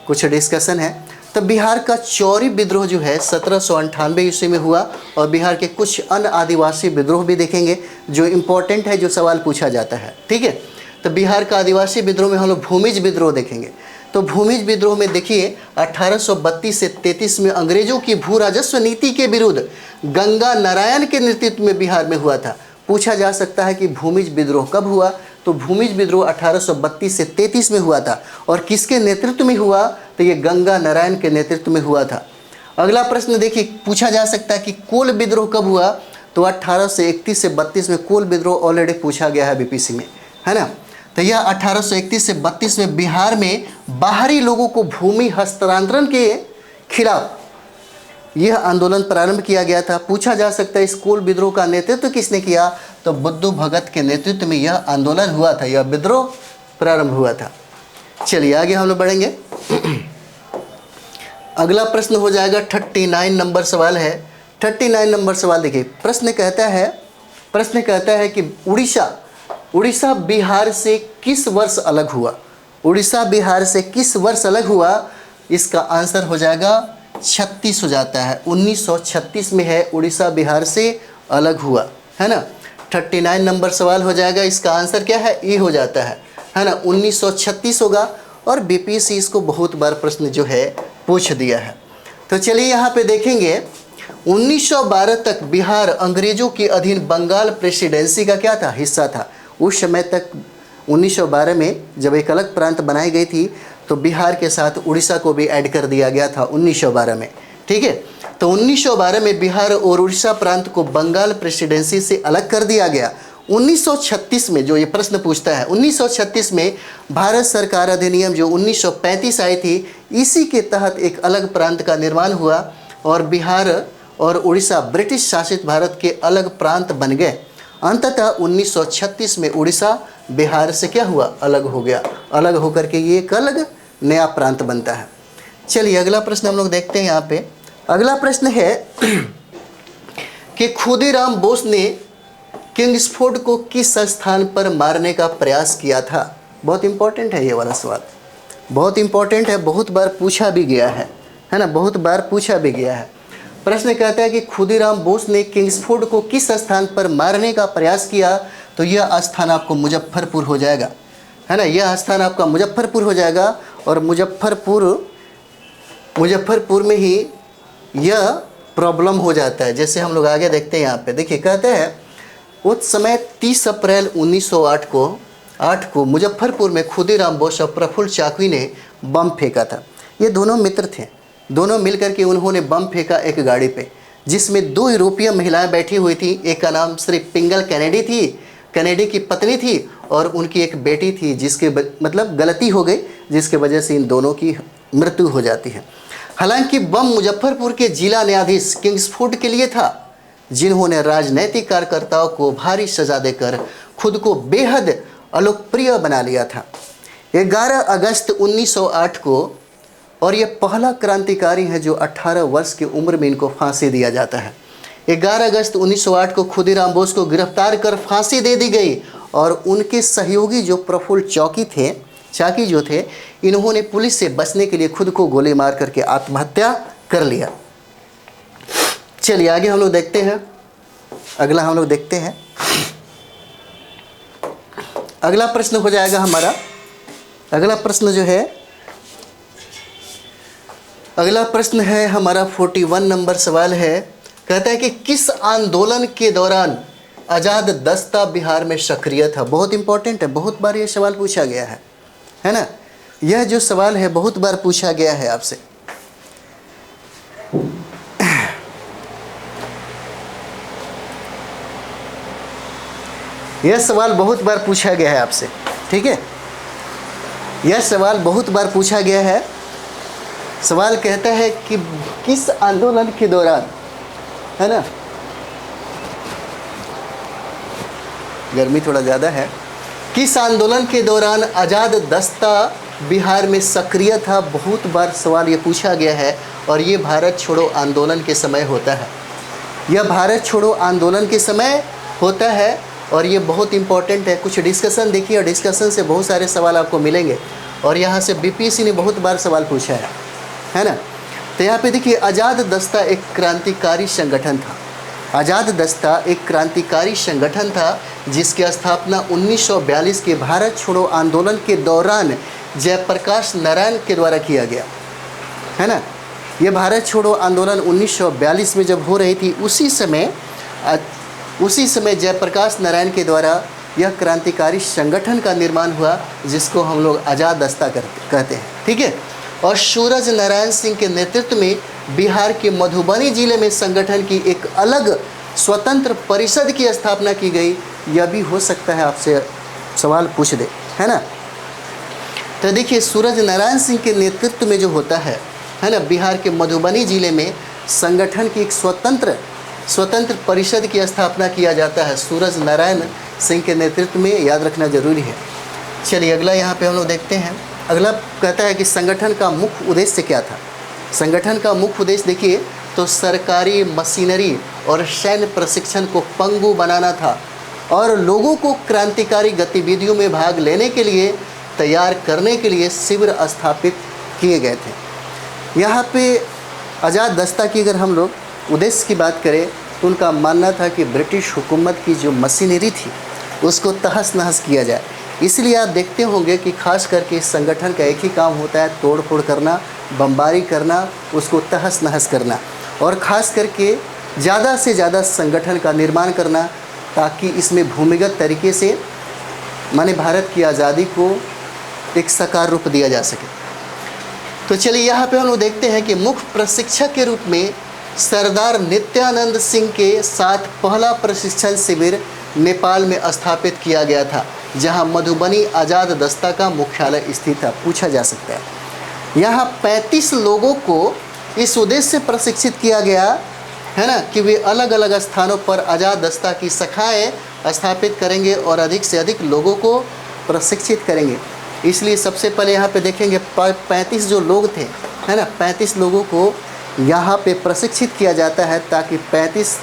कुछ डिस्कशन है। तो बिहार का चौरी विद्रोह जो है 1798 ईस्वी में हुआ। और बिहार के कुछ अन्य आदिवासी विद्रोह भी देखेंगे जो इम्पोर्टेंट है, जो सवाल पूछा जाता है, ठीक है? तो बिहार का आदिवासी विद्रोह में हम लोग भूमिज विद्रोह देखेंगे। तो भूमिज विद्रोह में देखिए 1832 से 33 में अंग्रेजों की भू राजस्व नीति के विरुद्ध गंगा नारायण के नेतृत्व में बिहार में हुआ था। पूछा जा सकता है कि भूमिज विद्रोह कब हुआ? तो भूमिज विद्रोह 1832 से 33 में हुआ था। और किसके नेतृत्व में हुआ? तो ये गंगा नारायण के नेतृत्व में हुआ था। अगला प्रश्न देखिए, पूछा जा सकता है कि कोल विद्रोह कब हुआ? तो 1831 से 32 में कोल विद्रोह ऑलरेडी पूछा गया है बीपीसी में, है ना? तो यह 1831 से 32 में बिहार में बाहरी लोगों को भूमि हस्तांतरण के खिलाफ यह आंदोलन प्रारंभ किया गया था। पूछा जा सकता है इस कोल विद्रोह का नेतृत्व किसने किया? तो बुद्धू भगत के नेतृत्व में यह आंदोलन हुआ था, यह विद्रोह प्रारंभ हुआ था। चलिए आगे हम लोग बढ़ेंगे। अगला प्रश्न हो जाएगा 39 नंबर सवाल है। 39 नंबर सवाल देखिए, प्रश्न कहता है कि उड़ीसा बिहार से किस वर्ष अलग हुआ? उड़ीसा बिहार से किस वर्ष अलग हुआ? इसका आंसर हो जाएगा 36 हो जाता है। 1936 में है उड़ीसा बिहार से अलग हुआ, है ना? 39 नंबर सवाल हो जाएगा। इसका आंसर क्या है? ए हो जाता है ना? 1936 होगा। और बीपीएससी इसको बहुत बार प्रश्न जो है पूछ दिया है। तो चलिए यहाँ पे देखेंगे 1912 तक बिहार अंग्रेजों के अधीन बंगाल प्रेसिडेंसी का क्या था, हिस्सा था। उस समय तक 1912 में जब एक अलग प्रांत बनाई गई थी तो बिहार के साथ उड़ीसा को भी ऐड कर दिया गया था 1912 में, ठीक है। तो 1912 में बिहार और उड़ीसा प्रांत को बंगाल प्रेसिडेंसी से अलग कर दिया गया। 1936 में जो ये प्रश्न पूछता है, 1936 में भारत सरकार अधिनियम जो 1935 आई थी, इसी के तहत एक अलग प्रांत का निर्माण हुआ और बिहार और उड़ीसा ब्रिटिश शासित भारत के अलग प्रांत बन गए। अंततः 1936 में उड़ीसा बिहार से क्या हुआ, अलग हो गया। अलग होकर के ये एक अलग नया प्रांत बनता है। चलिए अगला प्रश्न हम लोग देखते हैं। यहाँ पे अगला प्रश्न है कि खुदीराम बोस ने किंग्सफोर्ड को किस स्थान पर मारने का प्रयास किया था। बहुत इंपॉर्टेंट है ये वाला सवाल, बहुत इंपॉर्टेंट है, बहुत बार पूछा भी गया है ना, बहुत बार पूछा भी गया है। प्रश्न कहता है कि खुदीराम बोस ने किंग्सफोर्ड को किस स्थान पर मारने का प्रयास किया। तो यह स्थान आपको मुजफ्फरपुर हो जाएगा, है ना, यह स्थान आपका मुजफ्फरपुर हो जाएगा। और मुजफ्फरपुर में ही यह प्रॉब्लम हो जाता है। जैसे हम लोग आगे देखते हैं, यहाँ पे देखिए कहते हैं उस समय 30 अप्रैल 1908 को मुजफ्फरपुर में खुदीराम बोस और प्रफुल्ल चाकी ने बम फेंका था। ये दोनों मित्र थे, दोनों मिलकर के उन्होंने बम फेंका एक गाड़ी पे, जिसमें 2 यूरोपीय महिलाएं बैठी हुई थी। एक का नाम श्री पिंगल कैनेडी थी, कैनेडी की पत्नी थी, और उनकी एक बेटी थी जिसके मतलब गलती हो गई, जिसके वजह से इन दोनों की मृत्यु हो जाती है। हालांकि बम मुजफ्फरपुर के जिला न्यायाधीश किंग्सफोर्ड के लिए था, जिन्होंने राजनैतिक कार्यकर्ताओं को भारी सजा देकर खुद को बेहद अलोकप्रिय बना लिया था। 11 अगस्त 1908 को, और ये पहला क्रांतिकारी है जो 18 वर्ष की उम्र में इनको फांसी दिया जाता है। 11 अगस्त 1908 को खुदीराम बोस को गिरफ्तार कर फांसी दे दी गई और उनके सहयोगी जो प्रफुल्ल चाकी जो थे, इन्होंने पुलिस से बचने के लिए खुद को गोली मार करके आत्महत्या कर लिया। चलिए आगे हम लोग देखते हैं। अगला हम लोग देखते हैं, अगला प्रश्न हो जाएगा हमारा। अगला प्रश्न जो है, अगला प्रश्न है हमारा 41 नंबर सवाल है। कहता है कि किस आंदोलन के दौरान आज़ाद दस्ता बिहार में सक्रिय था। बहुत इंपॉर्टेंट है, बहुत बार ये सवाल पूछा गया है ना। यह जो सवाल है बहुत बार पूछा गया है आपसे। यह सवाल बहुत बार पूछा गया है आपसे, ठीक है। यह सवाल बहुत बार पूछा गया है। सवाल कहता है कि किस आंदोलन के दौरान, है ना, गर्मी थोड़ा ज़्यादा है, किस आंदोलन के दौरान आज़ाद दस्ता बिहार में सक्रिय था। बहुत बार सवाल ये पूछा गया है और ये भारत छोड़ो आंदोलन के समय होता है। यह भारत छोड़ो आंदोलन के समय होता है और ये बहुत इंपॉर्टेंट है। कुछ डिस्कशन देखिए और डिस्कशन से बहुत सारे सवाल आपको मिलेंगे और यहाँ से बीपीएससी ने बहुत बार सवाल पूछा है ना। तो यहाँ पे देखिए, आज़ाद दस्ता एक क्रांतिकारी संगठन था। आज़ाद दस्ता एक क्रांतिकारी संगठन था जिसकी स्थापना 1942 के भारत छोड़ो आंदोलन के दौरान जयप्रकाश नारायण के द्वारा किया गया, है ना। ये भारत छोड़ो आंदोलन 1942 में जब हो रही थी, उसी समय जयप्रकाश नारायण के द्वारा यह क्रांतिकारी संगठन का निर्माण हुआ, जिसको हम लोग आज़ाद दस्ता कहते हैं, ठीक है। और सूरज नारायण सिंह के नेतृत्व में बिहार के मधुबनी जिले में संगठन की एक अलग स्वतंत्र परिषद की स्थापना की गई। यह भी हो सकता है आपसे सवाल पूछ दे, है ना। तो देखिए, सूरज नारायण सिंह के नेतृत्व में जो होता है ना, बिहार के मधुबनी जिले में संगठन की एक स्वतंत्र परिषद की स्थापना किया जाता है सूरज नारायण सिंह के नेतृत्व में। याद रखना जरूरी है। चलिए अगला यहाँ पे हम लोग देखते हैं। अगला कहता है कि संगठन का मुख्य उद्देश्य क्या था। संगठन का मुख्य उद्देश्य देखिए तो सरकारी मशीनरी और सैन्य प्रशिक्षण को पंगु बनाना था और लोगों को क्रांतिकारी गतिविधियों में भाग लेने के लिए तैयार करने के लिए शिविर स्थापित किए गए थे। यहाँ पे आज़ाद दस्ता की अगर हम लोग उद्देश्य की बात करें तो उनका मानना था कि ब्रिटिश हुकूमत की जो मशीनरी थी उसको तहस नहस किया जाए। इसलिए आप देखते होंगे कि खास करके इस संगठन का एक ही काम होता है, तोड़ फोड़ करना, बमबारी करना, उसको तहस नहस करना, और ख़ास करके ज़्यादा से ज़्यादा संगठन का निर्माण करना, ताकि इसमें भूमिगत तरीके से माने भारत की आज़ादी को एक साकार रूप दिया जा सके। तो चलिए यहाँ पे हम लोग देखते हैं कि मुख्य प्रशिक्षक के रूप में सरदार नित्यानंद सिंह के साथ पहला प्रशिक्षण शिविर नेपाल में स्थापित किया गया था, जहाँ मधुबनी आज़ाद दस्ता का मुख्यालय स्थित था। पूछा जा सकता है यहाँ 35 लोगों को इस उद्देश्य से प्रशिक्षित किया गया है ना कि वे अलग अलग स्थानों पर आज़ाद दस्ता की शाखाएं स्थापित करेंगे और अधिक से अधिक लोगों को प्रशिक्षित करेंगे। इसलिए सबसे पहले यहाँ पे देखेंगे 35 जो लोग थे, है ना, 35 लोगों को यहाँ पे प्रशिक्षित किया जाता है, ताकि 35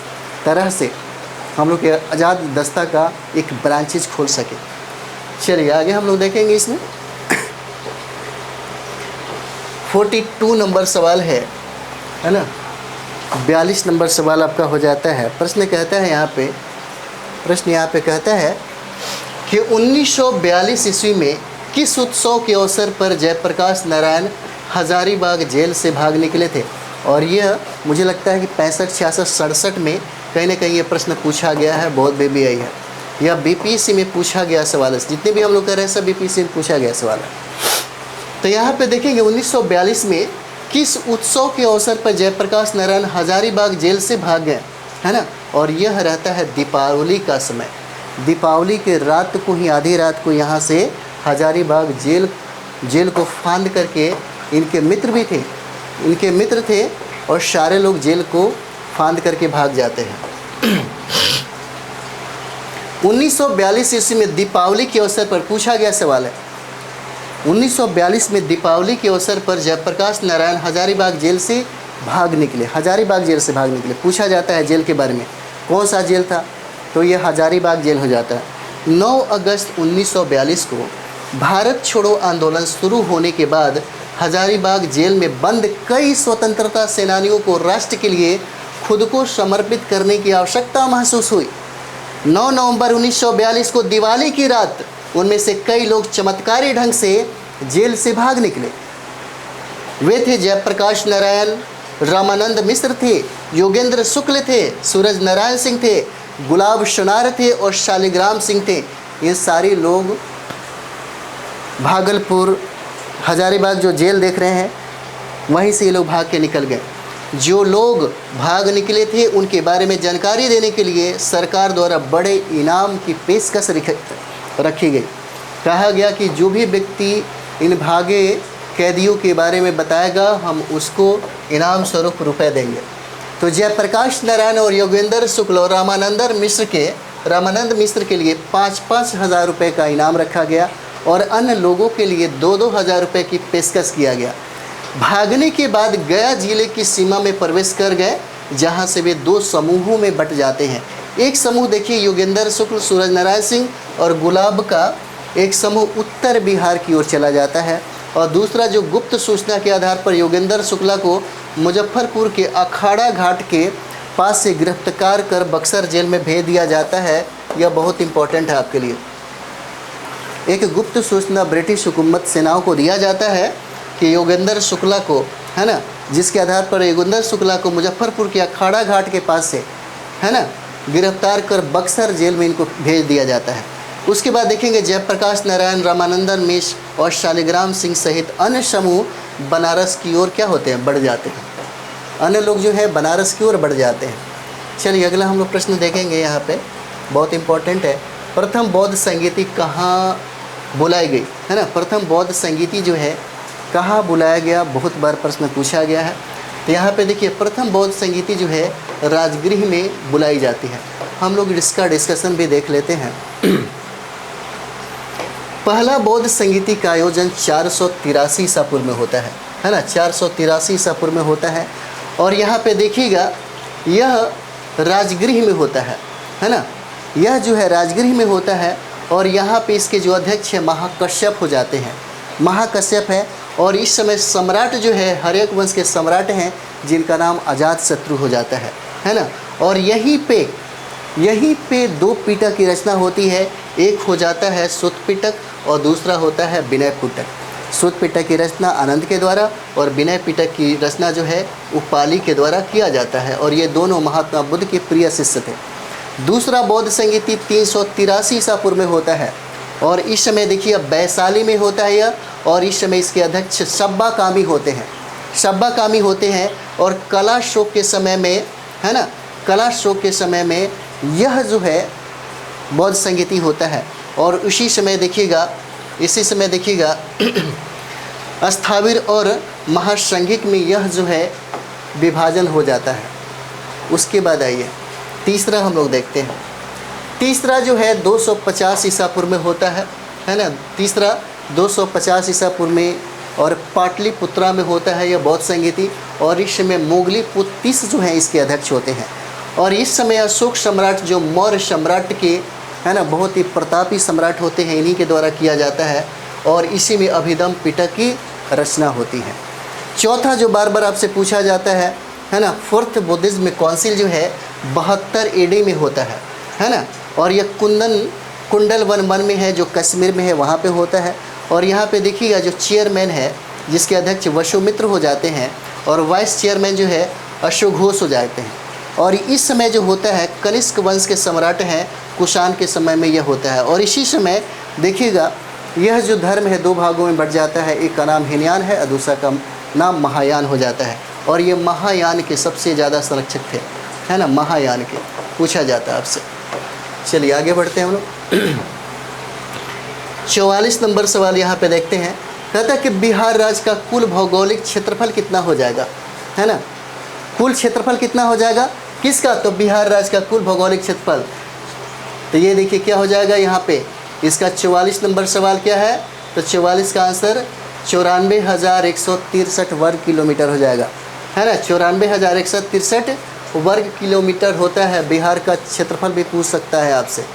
तरह से हम लोग के आज़ाद दस्ता का एक ब्रांचेज खोल सके। चलिए आगे हम लोग देखेंगे। इसमें 42 नंबर सवाल है ना, 42 नंबर सवाल आपका हो जाता है। प्रश्न कहता है यहाँ पे कहता है कि 1942 ईस्वी में किस उत्सव के अवसर पर जयप्रकाश नारायण हजारीबाग जेल से भाग निकले थे। और यह मुझे लगता है कि 65, 66, 67 में कहीं ना कहीं ये प्रश्न पूछा गया है, बहुत बेबी आई है। यह बीपीएससी में पूछा गया सवाल है, जितने भी हम लोग कर रहे हैं सब बीपीएससी में पूछा गया सवाल है। तो यहाँ पे देखेंगे 1942 में किस उत्सव के अवसर पर जयप्रकाश नारायण हजारीबाग जेल से भाग गए, है ना। और यह रहता है दीपावली का समय। दीपावली के रात को ही, आधी रात को यहाँ से हजारीबाग जेल को फांद करके, इनके मित्र थे और सारे लोग जेल को फांद करके भाग जाते हैं। 1942 ईस्वी में दीपावली के अवसर पर पूछा गया सवाल है। 1942 में दीपावली के अवसर पर जयप्रकाश नारायण हजारीबाग जेल से भाग निकले। हजारीबाग जेल से भाग निकले। पूछा जाता है जेल के बारे में, कौन सा जेल था, तो ये हजारीबाग जेल हो जाता है। 9 अगस्त 1942 को भारत छोड़ो आंदोलन शुरू होने के बाद हजारीबाग जेल में बंद कई स्वतंत्रता सेनानियों को राष्ट्र के लिए खुद को समर्पित करने की आवश्यकता महसूस हुई। 9 नवंबर 1942 को दिवाली की रात उनमें से कई लोग चमत्कारी ढंग से जेल से भाग निकले। वे थे जयप्रकाश नारायण, रामानंद मिश्र थे, योगेंद्र शुक्ल थे, सूरज नारायण सिंह थे, गुलाब शनार थे और शालिग्राम सिंह थे। ये सारे लोग भागलपुर हजारीबाग जो जेल देख रहे हैं, वहीं से ये लोग भाग के निकल गए। जो लोग भाग निकले थे उनके बारे में जानकारी देने के लिए सरकार द्वारा बड़े इनाम की पेशकश रखी गई। कहा गया कि जो भी व्यक्ति इन भागे कैदियों के बारे में बताएगा, हम उसको इनाम स्वरूप रुपए देंगे। तो जयप्रकाश नारायण और योगेंद्र शुक्ल और रामानंद मिश्र के लिए 5-5 हज़ार रुपये का इनाम रखा गया और अन्य लोगों के लिए 2-2 हज़ार रुपये की पेशकश किया गया। भागने के बाद गया जिले की सीमा में प्रवेश कर गए, जहां से वे 2 समूहों में बट जाते हैं। एक समूह देखिए योगेंद्र शुक्ल, सूरज नारायण सिंह और गुलाब का एक समूह उत्तर बिहार की ओर चला जाता है, और दूसरा जो गुप्त सूचना के आधार पर योगेंद्र शुक्ला को मुजफ्फरपुर के अखाड़ा घाट के पास से गिरफ्तार कर बक्सर जेल में भेज दिया जाता है। यह बहुत इंपॉर्टेंट है आपके लिए। एक गुप्त सूचना ब्रिटिश हुकूमत सेनाओं को दिया जाता है कि योगेंद्र शुक्ला को, है ना, जिसके आधार पर योगेंद्र शुक्ला को मुजफ्फरपुर के अखाड़ा घाट के पास से, है ना, गिरफ्तार कर बक्सर जेल में इनको भेज दिया जाता है। उसके बाद देखेंगे जयप्रकाश नारायण, रामानंदन मिश्र और शालिग्राम सिंह सहित अन्य समूह बनारस की ओर क्या होते हैं, बढ़ जाते हैं। अन्य लोग जो है बनारस की ओर बढ़ जाते हैं। चलिए अगला हम लोग प्रश्न देखेंगे। यहाँ पे बहुत इंपॉर्टेंट है, प्रथम बौद्ध संगीति कहाँ बुलाई गई, है ना। प्रथम बौद्ध संगीति जो है कहाँ बुलाया गया, बहुत बार प्रश्न पूछा गया है। तो यहाँ पे देखिए प्रथम बौद्ध संगीति जो है राजगृह में बुलाई जाती है। हम लोग इसका डिस्कशन भी देख लेते हैं। पहला बौद्ध संगीति का आयोजन 483 ईसा पूर्व में होता है ना, 483 ईसा पूर्व में होता है। और यहाँ पे देखिएगा यह राजगृह में होता है ना, यह जो है राजगृह में होता है। और यहाँ पे इसके जो अध्यक्ष है महाकश्यप हो जाते हैं, महाकश्यप है। और इस समय सम्राट जो है हर्यक वंश के सम्राट हैं, जिनका नाम अजातशत्रु हो जाता है ना। और यहीं पे यहीं पे दो पिटक की रचना होती है। एक हो जाता है सुत पिटक और दूसरा होता है विनय पिटक। सुत पिटक की रचना आनंद के द्वारा और विनय पिटक की रचना जो है उपाली के द्वारा किया जाता है, और ये दोनों महात्मा बुद्ध के प्रिय शिष्य थे। दूसरा बौद्ध संगीति 383 ईसा पूर्व में होता है, और इस समय देखिए वैशाली में होता है यह, और इस समय इसके अध्यक्ष सब्बा कामी होते हैं। सब्बा कामी होते हैं, और कला शोक के समय में, है ना, कला शोक के समय में यह जो है बौद्ध संगीति होता है। और इसी समय देखिएगा स्थाविर और महासंघिक में यह जो है विभाजन हो जाता है। उसके बाद आइए तीसरा हम लोग देखते हैं। तीसरा जो है 250 ईसा पूर्व में होता है ना। तीसरा 250 ईसा पूर्व में और पाटलिपुत्रा में होता है यह बौद्ध संगीति, और इस समय मोगली पुत्तिस जो हैं इसके अध्यक्ष होते हैं। और इस समय अशोक सम्राट जो मौर्य सम्राट के, है ना, बहुत ही प्रतापी सम्राट होते हैं, इन्हीं के द्वारा किया जाता है, और इसी में अभिधम पिटक की रचना होती है। चौथा जो बार बार आपसे पूछा जाता है ना, फोर्थ बुद्धिज्म काउंसिल जो है 72 एडी में होता है ना, और यह कुंडल वन में है जो कश्मीर में है, वहाँ पे होता है। और यहाँ पे देखिएगा जो चेयरमैन है जिसके अध्यक्ष वसुमित्र हो जाते हैं, और वाइस चेयरमैन जो है अशोघोष हो जाते हैं। और इस समय जो होता है कनिष्क वंश के सम्राट हैं, कुषाण के समय में यह होता है। और इसी समय देखिएगा यह जो धर्म है दो भागों में बढ़ जाता है, एक का नाम हीनयान है और दूसरा का नाम महायान हो जाता है। और ये महायान के सबसे ज़्यादा संरक्षक थे, है ना, महायान के पूछा जाता है आपसे। चलिए आगे बढ़ते हैं हम लोग। 44 नंबर सवाल यहाँ पे देखते हैं। कहता है कि बिहार राज्य का कुल भौगोलिक क्षेत्रफल कितना हो जाएगा, है ना, कुल क्षेत्रफल कितना हो जाएगा किसका, तो बिहार राज्य का कुल भौगोलिक क्षेत्रफल। तो ये देखिए क्या हो जाएगा यहाँ पे, इसका 44 नंबर सवाल क्या है, तो 44 का आंसर 94,163 वर्ग किलोमीटर हो जाएगा, है ना। 94,163 वर्ग किलोमीटर होता है बिहार का क्षेत्रफल, भी पूछ सकता है आपसे।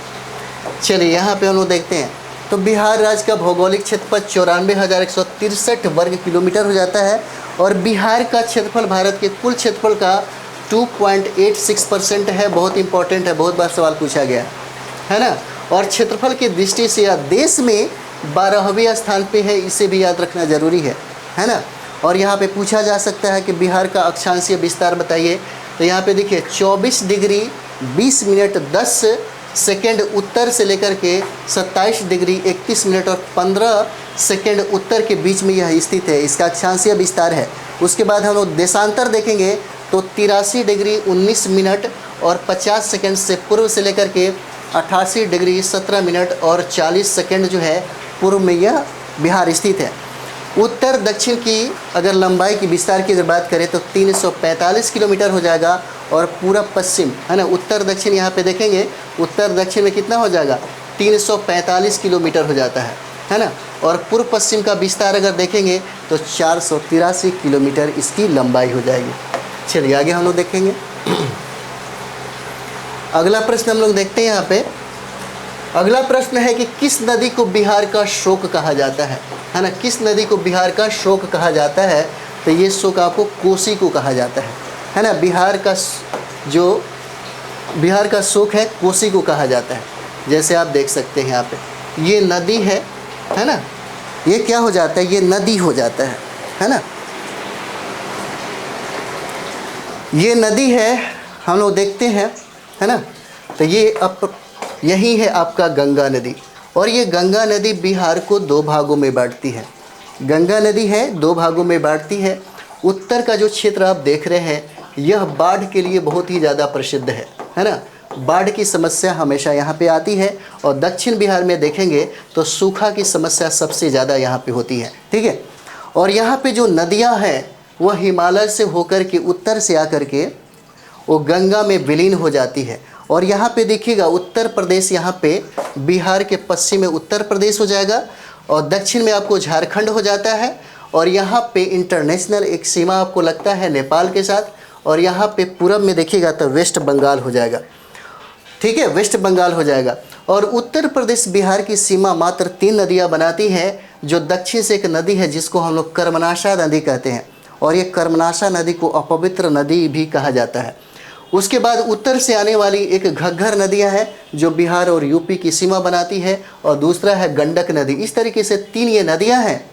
चलिए यहाँ पे हम लोग देखते हैं। तो बिहार राज्य का भौगोलिक क्षेत्रफल 94,163 वर्ग किलोमीटर हो जाता है, और बिहार का क्षेत्रफल भारत के कुल क्षेत्रफल का 2.86% है। बहुत इंपॉर्टेंट है, बहुत बार सवाल पूछा गया है ना। और क्षेत्रफल की दृष्टि से यह देश में 12वें स्थान पे है, इसे भी याद रखना जरूरी है ना। और यहाँ पे पूछा जा सकता है कि बिहार का अक्षांशीय विस्तार बताइए। तो यहाँ पे देखिए 24 डिग्री 20 मिनट 10 सेकेंड उत्तर से लेकर के 27 डिग्री 31 मिनट और 15 सेकेंड उत्तर के बीच में यह स्थित है, इसका अक्षांशीय विस्तार है। उसके बाद हम लोग देशांतर देखेंगे तो 83 डिग्री 19 मिनट और 50 सेकेंड से पूर्व से लेकर के 88 डिग्री 17 मिनट और 40 सेकेंड जो है पूर्व में यह बिहार स्थित है। उत्तर दक्षिण की अगर लंबाई की विस्तार की अगर बात करें तो 345 किलोमीटर हो जाएगा, और पूरा पश्चिम, है ना, उत्तर दक्षिण यहाँ पे देखेंगे, उत्तर दक्षिण में कितना हो जाएगा 345 किलोमीटर हो जाता है ना। और पूर्व पश्चिम का विस्तार अगर देखेंगे तो 483 किलोमीटर इसकी लंबाई हो जाएगी। चलिए आगे हम लोग देखेंगे। अगला प्रश्न हम लोग देखते हैं यहाँ पे। अगला प्रश्न है कि किस नदी को बिहार का शोक कहा जाता है ना, किस नदी को बिहार का शोक कहा जाता है, तो ये शोक आपको कोसी को कहा जाता है ना। बिहार का शोक है कोसी को कहा जाता है। जैसे आप देख सकते हैं यहाँ पे ये नदी है ना, ये क्या हो जाता है, ये नदी हो जाता है ना, ये नदी है, हम लोग देखते हैं, है ना। तो ये अब यही है आपका गंगा नदी, और ये गंगा नदी बिहार को दो भागों में बांटती है। गंगा नदी है दो भागों में बांटती है। उत्तर का जो क्षेत्र आप देख रहे हैं यह बाढ़ के लिए बहुत ही ज़्यादा प्रसिद्ध है ना। बाढ़ की समस्या हमेशा यहाँ पे आती है, और दक्षिण बिहार में देखेंगे तो सूखा की समस्या सबसे ज़्यादा यहाँ पे होती है, ठीक है। और यहाँ पे जो नदियाँ हैं वह हिमालय से होकर के उत्तर से आकर के वो गंगा में विलीन हो जाती है। और यहाँ पे देखिएगा उत्तर प्रदेश, यहाँ पे बिहार के पश्चिम में उत्तर प्रदेश हो जाएगा, और दक्षिण में आपको झारखंड हो जाता है, और यहाँ पे इंटरनेशनल एक सीमा आपको लगता है नेपाल के साथ, और यहाँ पे पूरब में देखिएगा तो वेस्ट बंगाल हो जाएगा, ठीक है, वेस्ट बंगाल हो जाएगा। और उत्तर प्रदेश बिहार की सीमा मात्र 3 नदियाँ बनाती हैं, जो दक्षिण से एक नदी है जिसको हम लोग कर्मनाशा नदी कहते हैं, और ये कर्मनाशा नदी को अपवित्र नदी भी कहा जाता है। उसके बाद उत्तर से आने वाली एक घग्गर नदियां हैं जो बिहार और यूपी की सीमा बनाती है, और दूसरा है गंडक नदी। इस तरीके से 3 ये नदियां हैं,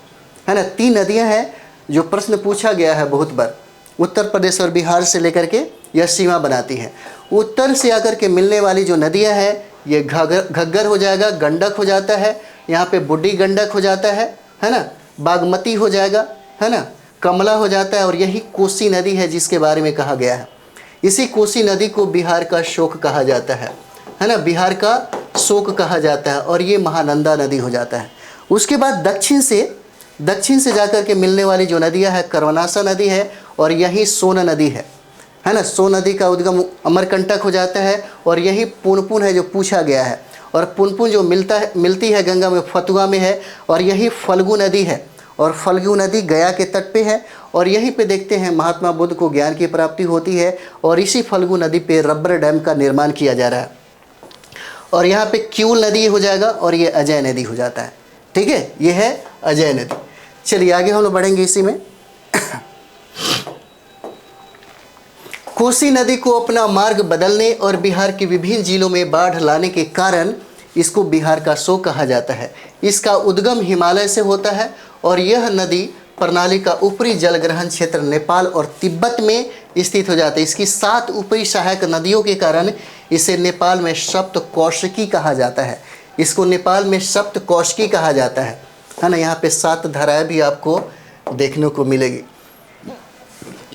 है ना, 3 नदियां हैं जो प्रश्न पूछा गया है बहुत बार। उत्तर प्रदेश और बिहार से लेकर के यह सीमा बनाती है। उत्तर से आकर के मिलने वाली जो नदियां हैं ये घग्गर हो जाएगा, गंडक हो जाता है, यहाँ पे बूढ़ी गंडक हो जाता है ना, बागमती हो जाएगा, है ना, कमला हो जाता है, और यही कोसी नदी है जिसके बारे में कहा गया है। इसी कोसी नदी को बिहार का शोक कहा जाता है ना, बिहार का शोक कहा जाता है, और ये महानंदा नदी हो जाता है। उसके बाद दक्षिण से जाकर के मिलने वाली जो नदियां है कर्मनाशा नदी है, और यही सोन नदी है ना, सोन नदी का उद्गम अमरकंटक हो जाता है, और यही पुनपुन है जो पूछा गया है, और पुनपुन जो मिलती है गंगा में फतुहा में है, और यही फल्गु नदी है, और फल्गु नदी गया के तट पे है, और यहीं पे देखते हैं महात्मा बुद्ध को ज्ञान की प्राप्ति होती है, और इसी फल्गु नदी पे रबर डैम का निर्माण किया जा रहा है, और यहाँ पे क्यूल नदी हो जाएगा, और ये अजय नदी हो जाता है। ठीक है, ये है अजय नदी। चलिए आगे हम लोग बढ़ेंगे इसी में। कोसी नदी को अपना मार्ग बदलने और बिहार के विभिन्न जिलों में बाढ़ लाने के कारण इसको बिहार का शोक कहा जाता है। इसका उद्गम हिमालय से होता है, और यह नदी प्रणाली का ऊपरी जलग्रहण क्षेत्र नेपाल और तिब्बत में स्थित हो जाता है। इसकी 7 ऊपरी सहायक नदियों के कारण इसे नेपाल में सप्तकोशिकी कहा जाता है। इसको नेपाल में सप्तकोशिकी कहा जाता है ना। यहाँ पे 7 धाराएं भी आपको देखने को मिलेगी।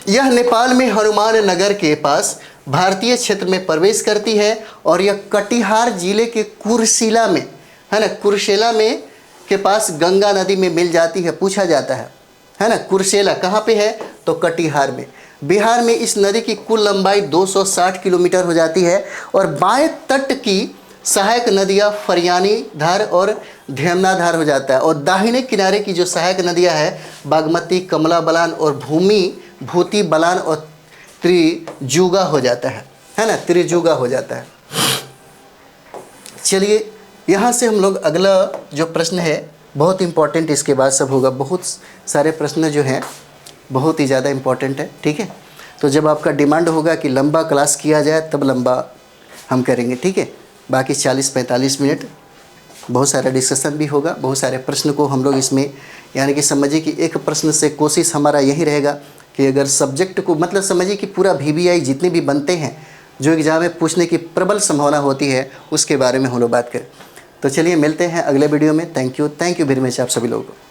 यह नेपाल में हनुमान नगर के पास भारतीय क्षेत्र में प्रवेश करती है, और यह कटिहार जिले के कुर्सेला में, है ना, कुर्सेला में के पास गंगा नदी में मिल जाती है। पूछा जाता है ना, कुर्सेला कहाँ पे है, तो कटिहार में। बिहार में इस नदी की कुल लंबाई 260 किलोमीटर हो जाती है, और बाएं तट की सहायक नदियाँ फरियानी धार और धेमना धार हो जाता है, और दाहिने किनारे की जो सहायक नदियाँ है बागमती, कमला बलान और भूति बलान और त्रिजुगा हो जाता है ना, त्रिजुगा हो जाता है। चलिए यहाँ से हम लोग अगला जो प्रश्न है बहुत इम्पॉर्टेंट, इसके बाद सब होगा। बहुत सारे प्रश्न जो हैं बहुत ही ज़्यादा इम्पॉर्टेंट है। ठीक है, तो जब आपका डिमांड होगा कि लंबा क्लास किया जाए तब लंबा हम करेंगे। ठीक है, बाकी 40-45 मिनट बहुत सारा डिस्कशन भी होगा, बहुत सारे प्रश्न को हम लोग इसमें, यानी कि समझिए कि एक प्रश्न से कोशिश हमारा यही रहेगा कि अगर सब्जेक्ट को, मतलब समझिए कि पूरा VBI जितने भी बनते हैं जो एग्ज़ाम में पूछने की प्रबल संभावना होती है उसके बारे में हम लोग बात करें। तो चलिए मिलते हैं अगले वीडियो में। थैंक यू वेरी मच आप सभी लोगों को।